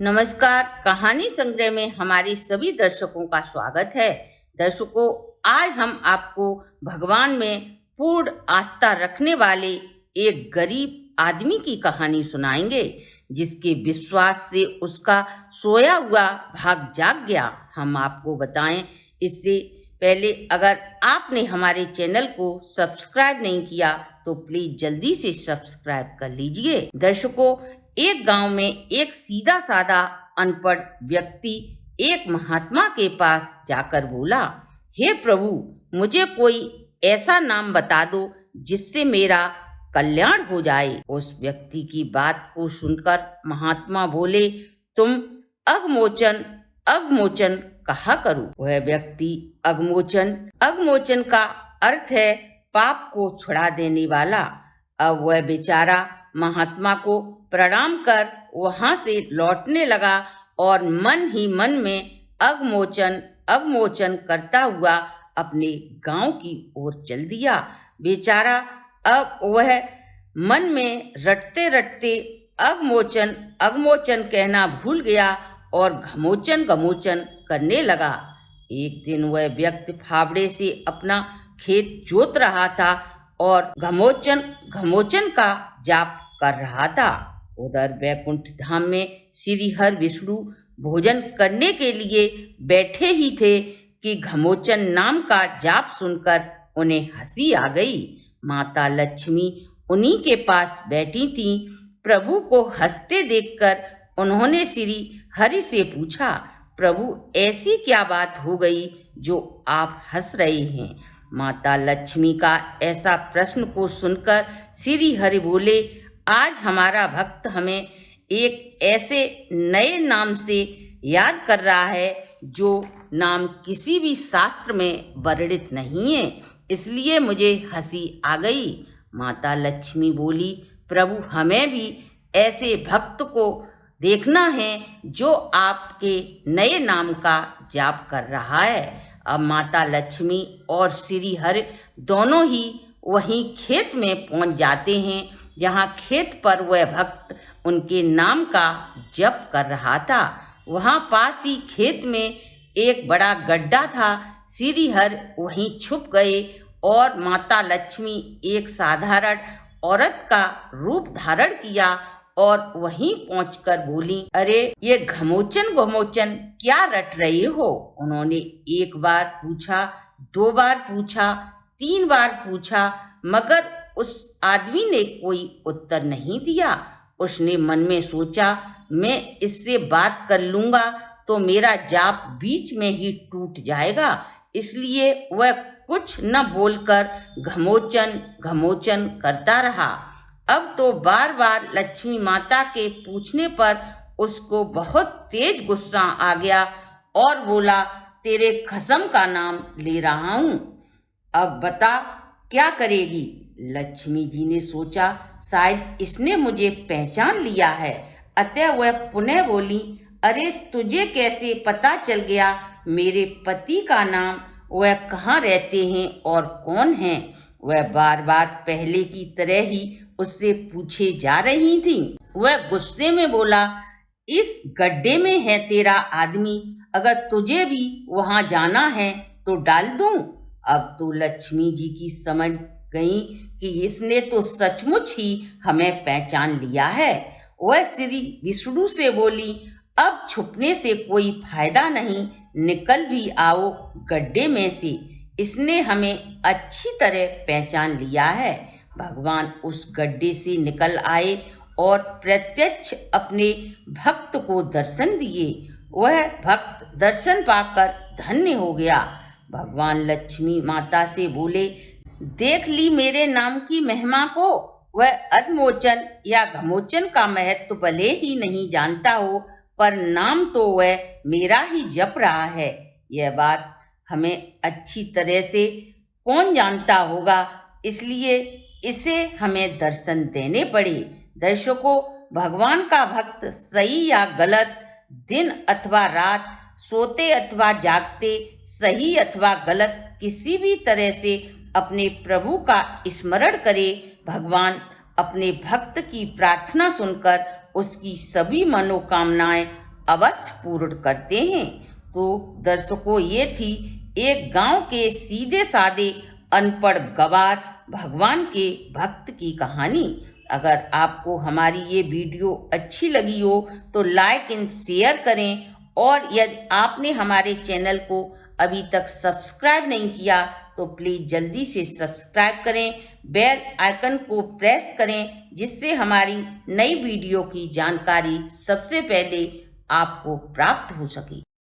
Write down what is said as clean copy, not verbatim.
नमस्कार। कहानी संग्रह में हमारे सभी दर्शकों का स्वागत है। दर्शकों, आज हम आपको भगवान में पूर्ण आस्था रखने वाले एक गरीब आदमी की कहानी सुनाएंगे, जिसके विश्वास से उसका सोया हुआ भाग जाग गया। हम आपको बताएं, इससे पहले अगर आपने हमारे चैनल को सब्सक्राइब नहीं किया तो प्लीज जल्दी से सब्सक्राइब कर लीजिए। दर्शकों, एक गांव में एक सीधा साधा अनपढ़ व्यक्ति एक महात्मा के पास जाकर बोला, हे प्रभु, मुझे कोई ऐसा नाम बता दो जिससे मेरा कल्याण हो जाए। उस व्यक्ति की बात को सुनकर महात्मा बोले, तुम अघमोचन अघमोचन कहा करो। वह व्यक्ति अघमोचन का अर्थ है पाप को छुड़ा देने वाला। अब वह बेचारा महात्मा को प्रणाम कर वहां से लौटने लगा और मन ही मन में अघमोचन करता हुआ अपने गांव की ओर चल दिया। बेचारा अब वह मन में रटते रटते अघमोचन कहना भूल गया और घमोचन करने लगा। एक दिन वह व्यक्ति फावड़े से अपना खेत जोत रहा था और घमोचन का जाप कर रहा था। उधर वैकुंठ धाम में श्री हर विष्णु भोजन करने के लिए बैठे ही थे कि घमोचन नाम का जाप सुनकर उन्हें हंसी आ गई। माता लक्ष्मी उन्हीं के पास बैठी थीं। प्रभु को हंसते देखकर उन्होंने श्री हरि से पूछा, प्रभु, ऐसी क्या बात हो गई जो आप हंस रहे हैं? माता लक्ष्मी का ऐसा प्रश्न को सुनकर श्री हरि बोले, आज हमारा भक्त हमें एक ऐसे नए नाम से याद कर रहा है जो नाम किसी भी शास्त्र में वर्णित नहीं है, इसलिए मुझे हंसी आ गई। माता लक्ष्मी बोली, प्रभु, हमें भी ऐसे भक्त को देखना है जो आपके नए नाम का जाप कर रहा है। अब माता लक्ष्मी और श्री हरि दोनों ही वहीं खेत में पहुंच जाते हैं जहां खेत पर वह भक्त उनके नाम का जप कर रहा था। वहां पास ही खेत में एक बड़ा गड्ढा था। श्री हरि वहीं छुप गए और माता लक्ष्मी एक साधारण औरत का रूप धारण किया और वहीं पहुंचकर बोली, अरे ये घमोचन क्या रट रहे हो? उन्होंने एक बार पूछा, 2 बार पूछा, 3 बार पूछा, मगर उस आदमी ने कोई उत्तर नहीं दिया। उसने मन में सोचा, मैं इससे बात कर लूंगा तो मेरा जाप बीच में ही टूट जाएगा, इसलिए वह कुछ न बोलकर घमोचन करता रहा। अब तो बार बार लक्ष्मी माता के पूछने पर उसको बहुत तेज गुस्सा आ गया और बोला, तेरे कसम का नाम ले रहा हूं, अब बता क्या करेगी? लक्ष्मी जी ने सोचा, शायद इसने मुझे पहचान लिया है, अतः वह पुनः बोली, अरे तुझे कैसे पता चल गया मेरे पति का नाम? वह कहाँ रहते हैं और कौन हैं? वह बार बार पहले की तरह ही उससे पूछे जा रही थी। वह गुस्से में बोला, इस गड्ढे में है तेरा आदमी, अगर तुझे भी वहां जाना है तो डाल दूं। अब तो लक्ष्मी जी की समझ गई कि इसने तो सचमुच ही हमें पहचान लिया है। वह श्री विष्णु से बोली, अब छुपने से कोई फायदा नहीं, निकल भी आओ गड्ढे में से, इसने हमें अच्छी तरह पहचान लिया है। भगवान उस गड्ढे से निकल आए और प्रत्यक्ष अपने भक्त को दर्शन दिए। वह भक्त दर्शन पाकर धन्य हो गया। भगवान लक्ष्मी माता से बोले, देख ली मेरे नाम की महिमा को? वह अघमोचन या घमोचन का महत्व भले ही नहीं जानता हो, पर नाम तो वह मेरा ही जप रहा है। यह बात हमें अच्छी तरह से कौन जानता होगा, इसलिए इसे हमें दर्शन देने पड़े। दर्शकों, भगवान का भक्त सही या गलत, दिन अथवा रात, सोते अथवा जागते, सही अथवा गलत, किसी भी तरह से अपने प्रभु का स्मरण करे। भगवान अपने भक्त की प्रार्थना सुनकर उसकी सभी मनोकामनाएं अवश्य पूर्ण करते हैं। तो दर्शकों, ये थी एक गांव के सीधे साधे अनपढ़ गवार भगवान के भक्त की कहानी। अगर आपको हमारी ये वीडियो अच्छी लगी हो तो लाइक एंड शेयर करें, और यदि आपने हमारे चैनल को अभी तक सब्सक्राइब नहीं किया तो प्लीज़ जल्दी से सब्सक्राइब करें, बेल आइकन को प्रेस करें, जिससे हमारी नई वीडियो की जानकारी सबसे पहले आपको प्राप्त हो सके।